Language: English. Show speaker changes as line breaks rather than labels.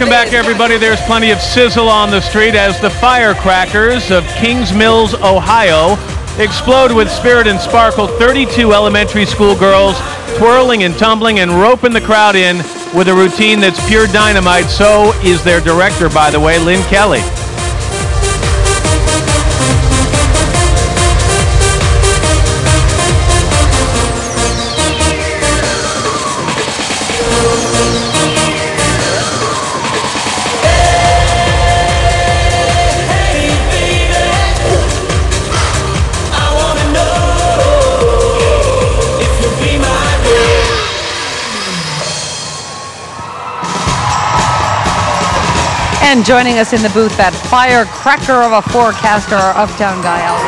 Welcome back, everybody. There's plenty of sizzle on the street as the Firecrackers of Kings Mills, Ohio, explode with spirit and sparkle. 32 elementary school girls twirling and tumbling and roping the crowd in with a routine that's pure dynamite. So is their director, by the way, Lynn Kelly.
And joining us in the booth, that firecracker of a forecaster, our uptown guy, Albert.